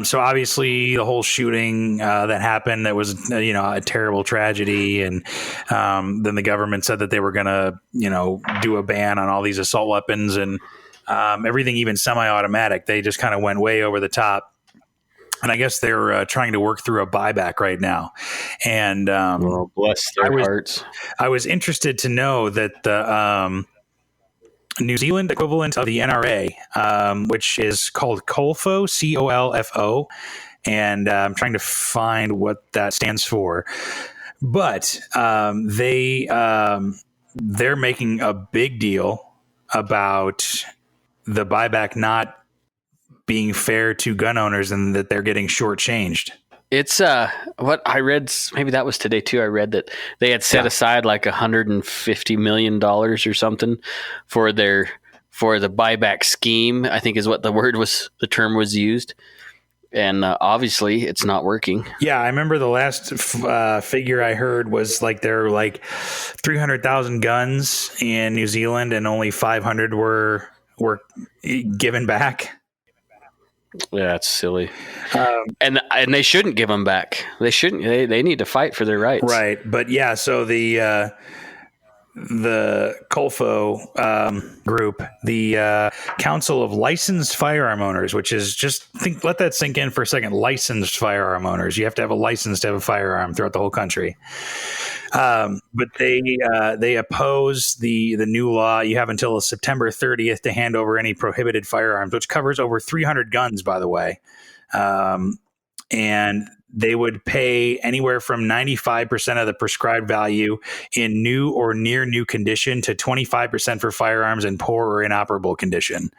So obviously the whole shooting that happened, that was a terrible tragedy, and then the government said that they were going to do a ban on all these assault weapons and everything, even semi-automatic. They just kind of went way over the top, and I guess they're trying to work through a buyback right now. And bless their hearts. I was interested to know that the New Zealand equivalent of the NRA, which is called COLFO, COLFO, and I'm trying to find what that stands for. But they're making a big deal about the buyback not being fair to gun owners and that they're getting shortchanged. It's what I read. Maybe that was today too. I read that they had set aside like $150 million or something for the buyback scheme, I think is what the term was used. And obviously it's not working. Yeah. I remember the last figure I heard was like there were like 300,000 guns in New Zealand and only 500 were given back. Yeah, that's silly. And they shouldn't give them back. They shouldn't. They need to fight for their rights. Right. But yeah, so the COLFO group, the Council of Licensed Firearm Owners, which is let that sink in for a second. Licensed firearm owners. You have to have a license to have a firearm throughout the whole country. But they oppose the new law. You have until September 30th to hand over any prohibited firearms, which covers over 300 guns, by the way. And they would pay anywhere from 95% of the prescribed value in new or near new condition to 25% for firearms in poor or inoperable condition.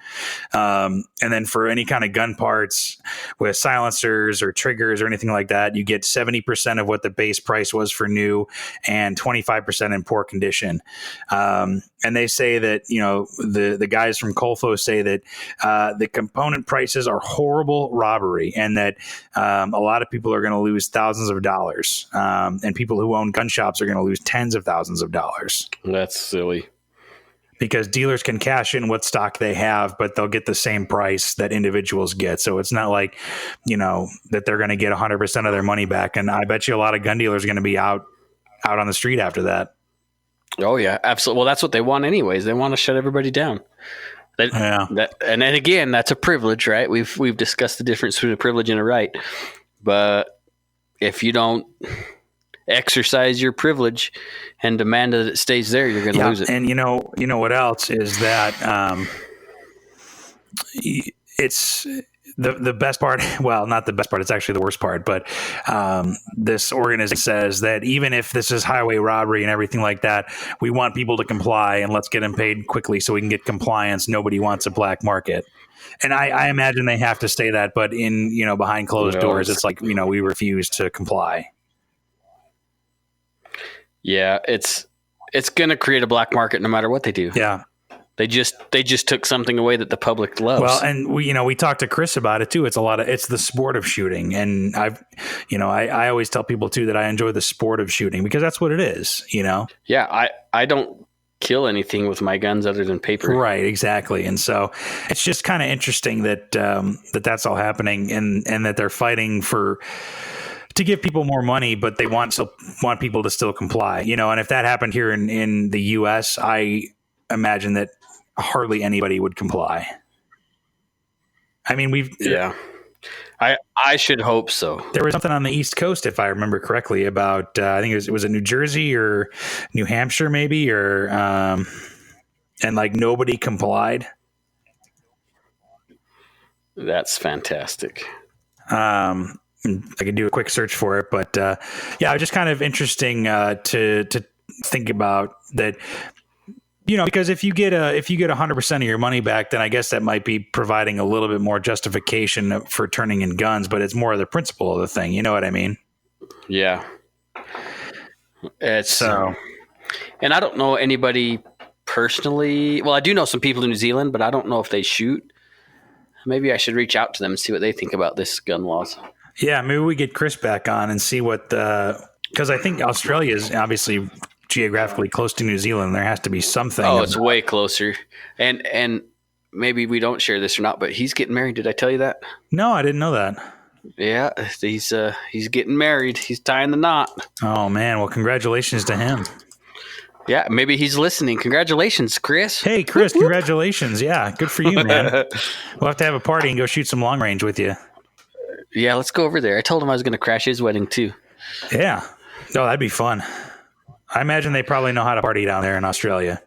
And then for any kind of gun parts with silencers or triggers or anything like that, you get 70% of what the base price was for new and 25% in poor condition. And they say that, the guys from COLFO say that the component prices are horrible robbery, and that a lot of people are going to lose thousands of dollars, and people who own gun shops are going to lose tens of thousands of dollars. That's silly. Because dealers can cash in what stock they have, but they'll get the same price that individuals get. So it's not like, that they're going to get 100% of their money back. And I bet you a lot of gun dealers are going to be out on the street after that. Oh yeah, absolutely. Well, that's what they want anyways. They want to shut everybody down. And then again, that's a privilege, right? We've discussed the difference between a privilege and a right. But if you don't exercise your privilege and demand that it stays there, you're going to lose it. And you know what else is that it's the best part. Well, not the best part. It's actually the worst part. But this organization says that even if this is highway robbery and everything like that, we want people to comply, and let's get them paid quickly so we can get compliance. Nobody wants a black market. And I imagine they have to say that, but in, behind closed doors, it's like, we refuse to comply. Yeah, it's going to create a black market no matter what they do. Yeah. They just took something away that the public loves. Well, and we talked to Chris about it too. It's the sport of shooting, and I always tell people too that I enjoy the sport of shooting because that's what it is. Yeah, I don't kill anything with my guns other than paper. Right, exactly. And so it's just kind of interesting that that's all happening, and that they're fighting to give people more money, but they want people to still comply. And if that happened here in the U.S., I imagine that hardly anybody would comply. I mean, I should hope so. There was something on the East Coast, if I remember correctly, about I think it was New Jersey or New Hampshire, maybe, or and like nobody complied. That's fantastic. I could do a quick search for it, but yeah, just kind of interesting to think about that. Because if you get 100% of your money back, then I guess that might be providing a little bit more justification for turning in guns, but it's more of the principle of the thing. You know what I mean? Yeah. And I don't know anybody personally. Well, I do know some people in New Zealand, but I don't know if they shoot. Maybe I should reach out to them and see what they think about this gun laws. Yeah, maybe we get Chris back on and see what because I think Australia is obviously geographically close to New Zealand. There has to be something. Oh, it's way closer. And maybe we don't share this or not, but he's getting married. Did I tell you that? No, I didn't know that. Yeah, he's getting married. He's tying the knot. Oh man, well congratulations to him. Yeah, maybe he's listening. Congratulations, Chris. Hey, Chris, congratulations. Yeah, good for you, man. We'll have to have a party and go shoot some long range with you. Yeah, let's go over there. I told him I was going to crash his wedding too. Yeah. No, that'd be fun. I imagine they probably know how to party down there in Australia.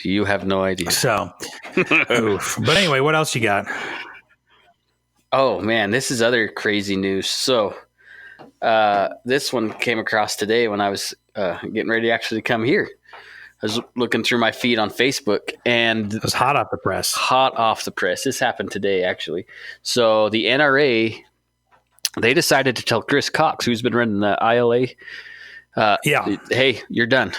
You have no idea. So, oof. But anyway, what else you got? Oh, man, this is other crazy news. So, this one came across today when I was getting ready to actually come here. I was looking through my feed on Facebook, and it was hot off the press. Hot off the press. This happened today, actually. So, the NRA, they decided to tell Chris Cox, who's been running the ILA, hey, you're done.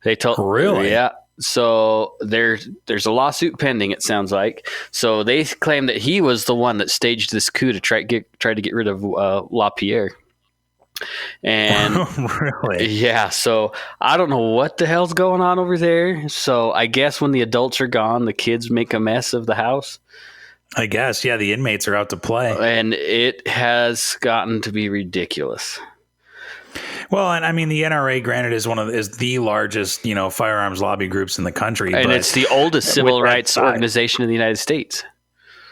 They told really, yeah. So there's a lawsuit pending. It sounds like. So they claim that he was the one that staged this coup to try to get rid of LaPierre. And really, yeah. So I don't know what the hell's going on over there. So I guess when the adults are gone, the kids make a mess of the house. I guess, yeah. The inmates are out to play, and it has gotten to be ridiculous. Well, and I mean, the NRA, granted, is the largest, firearms lobby groups in the country, and it's the oldest civil rights organization in the United States.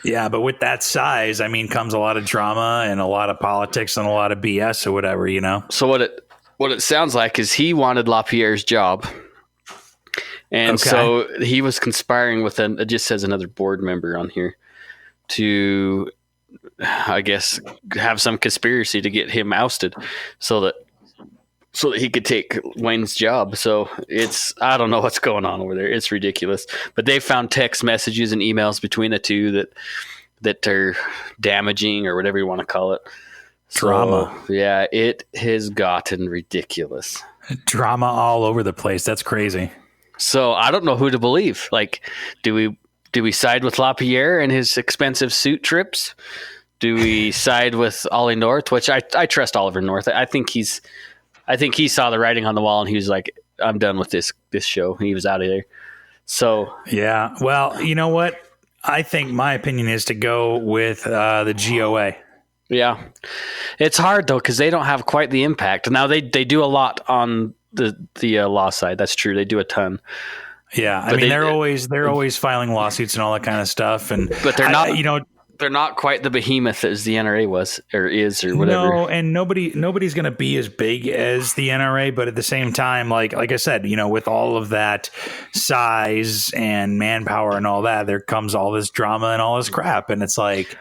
Yeah, but with that size, I mean, comes a lot of drama and a lot of politics and a lot of BS or whatever, So what it sounds like is he wanted LaPierre's job, and so he was conspiring with it just says another board member on here to, I guess, have some conspiracy to get him ousted, so that he could take Wayne's job. So I don't know what's going on over there. It's ridiculous. But they found text messages and emails between the two that are damaging or whatever you want to call it. Drama. So, yeah, it has gotten ridiculous. Drama all over the place. That's crazy. So I don't know who to believe. Like, do we side with LaPierre and his expensive suit trips? Do we side with Ollie North, which I trust Oliver North. I think he saw the writing on the wall and he was like, I'm done with this show. He was out of there. So yeah, well, you know what? I think my opinion is to go with the GOA. Yeah, it's hard though because they don't have quite the impact. Now they do a lot on the law side. That's true. They do a ton. Yeah, I mean they're always filing lawsuits and all that kind of stuff. But they're not. They're not quite the behemoth as the NRA was or is or whatever. No, and nobody's going to be as big as the NRA, but at the same time, like I said, with all of that size and manpower and all that, there comes all this drama and all this crap. And it's like,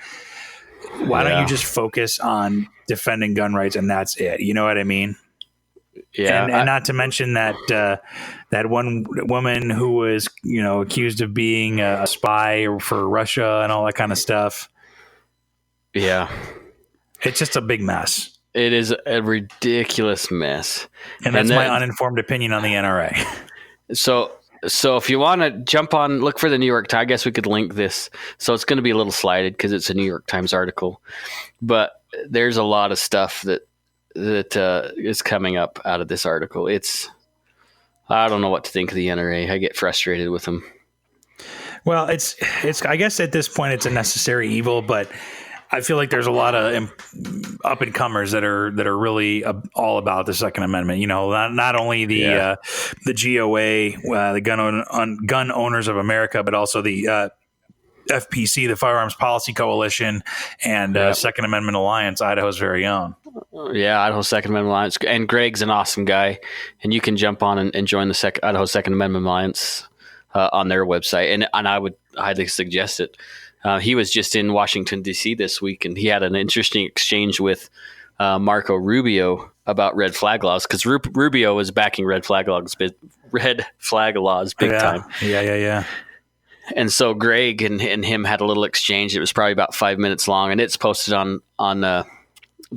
why don't you just focus on defending gun rights and that's it? You know what I mean? Yeah. And not to mention that that one woman who was, accused of being a spy for Russia and all that kind of stuff. Yeah. It's just a big mess. It is a ridiculous mess. And that's my uninformed opinion on the NRA. So So if you want to jump on, look for the New York Times. I guess we could link this. So it's going to be a little slided because it's a New York Times article. But there's a lot of stuff that is coming up out of this article. I don't know what to think of the NRA. I get frustrated with them. Well, it's. I guess at this point it's a necessary evil, but I feel like there's a lot of up and comers that are really all about the Second Amendment. You know, not only the GOA, the Gun Owners of America, but also the FPC, the Firearms Policy Coalition, and Second Amendment Alliance, Idaho's very own. Yeah, Idaho Second Amendment Alliance. And Greg's an awesome guy. And you can jump on and join the Idaho Second Amendment Alliance on their website. And I would highly suggest it. He was just in Washington, D.C. this week, and he had an interesting exchange with Marco Rubio about red flag laws, because Rubio was backing red flag laws big time. Yeah. And so Greg and him had a little exchange. It was probably about 5 minutes long, and it's posted on the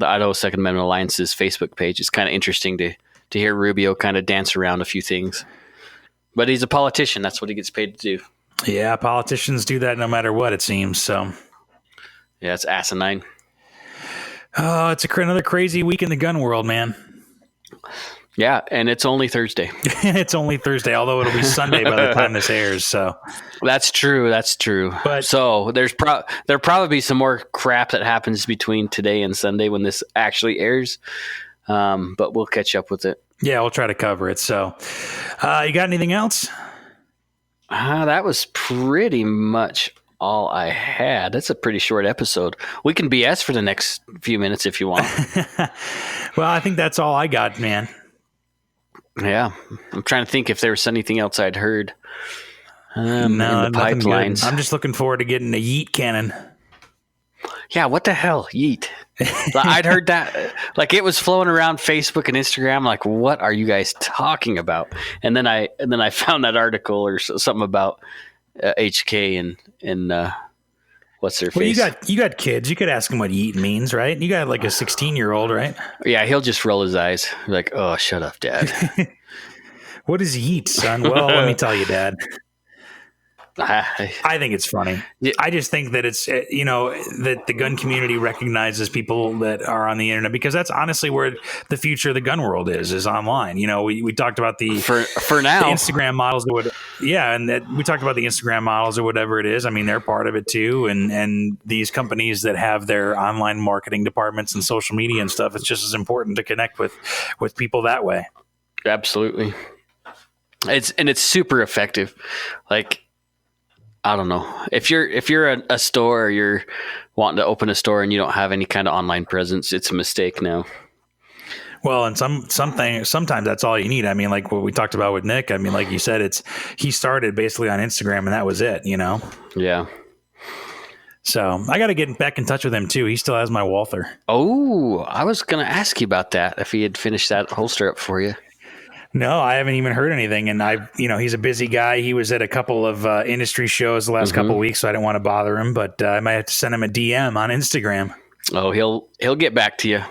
Idaho Second Amendment Alliance's Facebook page. It's kind of interesting to hear Rubio kind of dance around a few things. But he's a politician. That's what he gets paid to do. Yeah, politicians do that no matter what, it seems. So, yeah, it's asinine. Oh, it's another crazy week in the gun world, man. Yeah, and it's only Thursday. It's only Thursday, although it'll be Sunday by the time this airs. So that's true. But so there'll probably be some more crap that happens between today and Sunday when this actually airs. But we'll catch up with it. Yeah, we'll try to cover it. So, you got anything else? That was pretty much all I had. That's a pretty short episode. We can BS for the next few minutes if you want. Well, I think that's all I got, man. Yeah. I'm trying to think if there was anything else I'd heard No, in the pipelines. Good. I'm just looking forward to getting a yeet cannon. Yeah, what the hell? Yeet. I'd heard that. Like, it was flowing around Facebook and Instagram. Like, what are you guys talking about? And then I found that article or something about HK and what's their face. Well, you got kids. You could ask them what yeet means, right? You got like a 16-year-old, right? Yeah, he'll just roll his eyes. Like, oh, shut up, Dad. What is yeet, son? Well, let me tell you, Dad. I think it's funny. Yeah. I just think that it's, that the gun community recognizes people that are on the internet, because that's honestly where the future of the gun world is online. We talked about for now the Instagram models. We talked about the Instagram models or whatever it is. I mean, they're part of it too. And these companies that have their online marketing departments and social media and stuff, it's just as important to connect with people that way. Absolutely. It's super effective. Like, I don't know. If you're a store, or you're wanting to open a store and you don't have any kind of online presence, it's a mistake now. Well, and sometimes that's all you need. I mean, like what we talked about with Nick. I mean, like you said, he started basically on Instagram and that was it. Yeah. So I got to get back in touch with him too. He still has my Walther. Oh, I was going to ask you about that. If he had finished that holster up for you. No, I haven't even heard anything. And he's a busy guy. He was at a couple of industry shows the last couple of weeks, so I didn't want to bother him, but I might have to send him a DM on Instagram. Oh, he'll get back to you.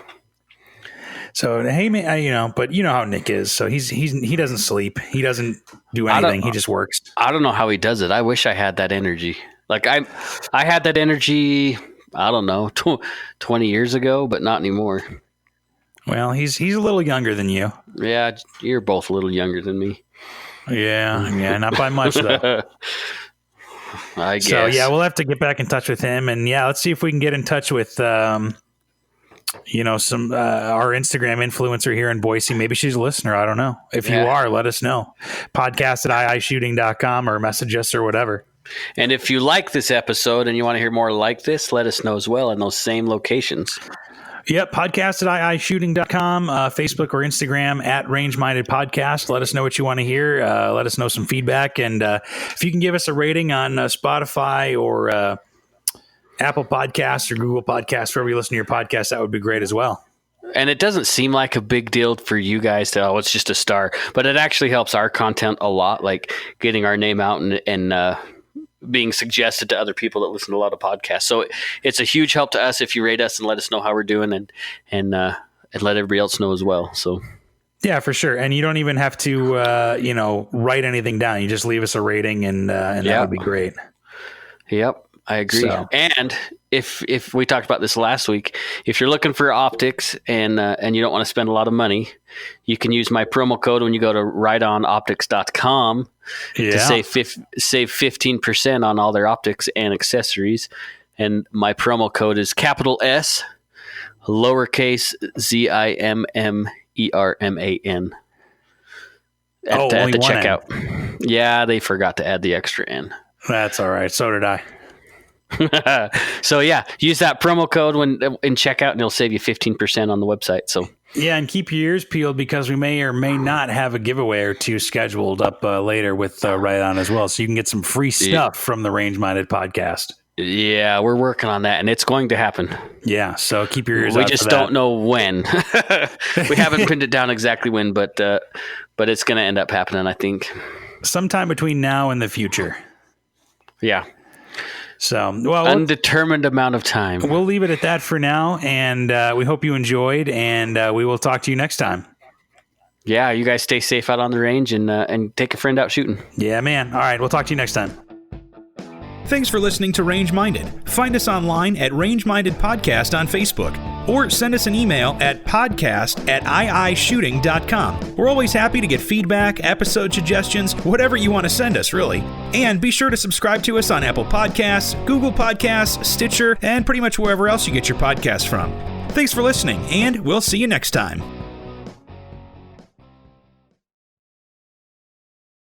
So, hey, man, but you know how Nick is. So he doesn't sleep. He doesn't do anything. He just works. I don't know how he does it. I wish I had that energy. Like I had that energy, I don't know, 20 years ago, but not anymore. Well, he's a little younger than you. Yeah, you're both a little younger than me. Yeah, not by much though. I guess. So yeah, we'll have to get back in touch with him, and let's see if we can get in touch with some our Instagram influencer here in Boise. Maybe she's a listener. I don't know. If you are, let us know. podcast@iishooting.com or message us or whatever. And if you like this episode and you want to hear more like this, let us know as well in those same locations. Yep, podcast@iishooting.com, Facebook or Instagram @range-minded podcast. Let us know what you want to hear. Let us know some feedback. And if you can give us a rating on Spotify or Apple Podcasts or Google Podcasts, wherever you listen to your podcast, that would be great as well. And it doesn't seem like a big deal for you guys to, it's just a star. But it actually helps our content a lot, like getting our name out and being suggested to other people that listen to a lot of podcasts. So it's a huge help to us if you rate us and let us know how we're doing and let everybody else know as well. So Yeah, for sure. And you don't even have to, write anything down. You just leave us a rating, and that would be great. Yep, I agree. So. And if we talked about this last week, if you're looking for optics and you don't want to spend a lot of money, you can use my promo code when you go to rightonoptics.com to save 15% on all their optics and accessories. And my promo code is capital S, lowercase ZIMMERMAN. At the checkout. N. Yeah, they forgot to add the extra N. That's all right. So did I. So yeah, use that promo code when in checkout, and it'll save you 15% on the website. So yeah, and keep your ears peeled because we may or may not have a giveaway or two scheduled up later with Right On as well, so you can get some free stuff from the Range Minded podcast. Yeah, we're working on that, and it's going to happen. Yeah, so keep your ears. We just don't know when. We haven't pinned it down exactly when, but it's going to end up happening, I think, sometime between now and the future. Yeah. So, undetermined amount of time. We'll leave it at that for now, and we hope you enjoyed, and we will talk to you next time. Yeah, you guys stay safe out on the range and take a friend out shooting. Yeah, man. All right, we'll talk to you next time. Thanks for listening to Range Minded. Find us online at Range Minded Podcast on Facebook, or send us an email at podcast@iishooting.com. We're always happy to get feedback, episode suggestions, whatever you want to send us, really. And be sure to subscribe to us on Apple Podcasts, Google Podcasts, Stitcher, and pretty much wherever else you get your podcasts from. Thanks for listening, and we'll see you next time.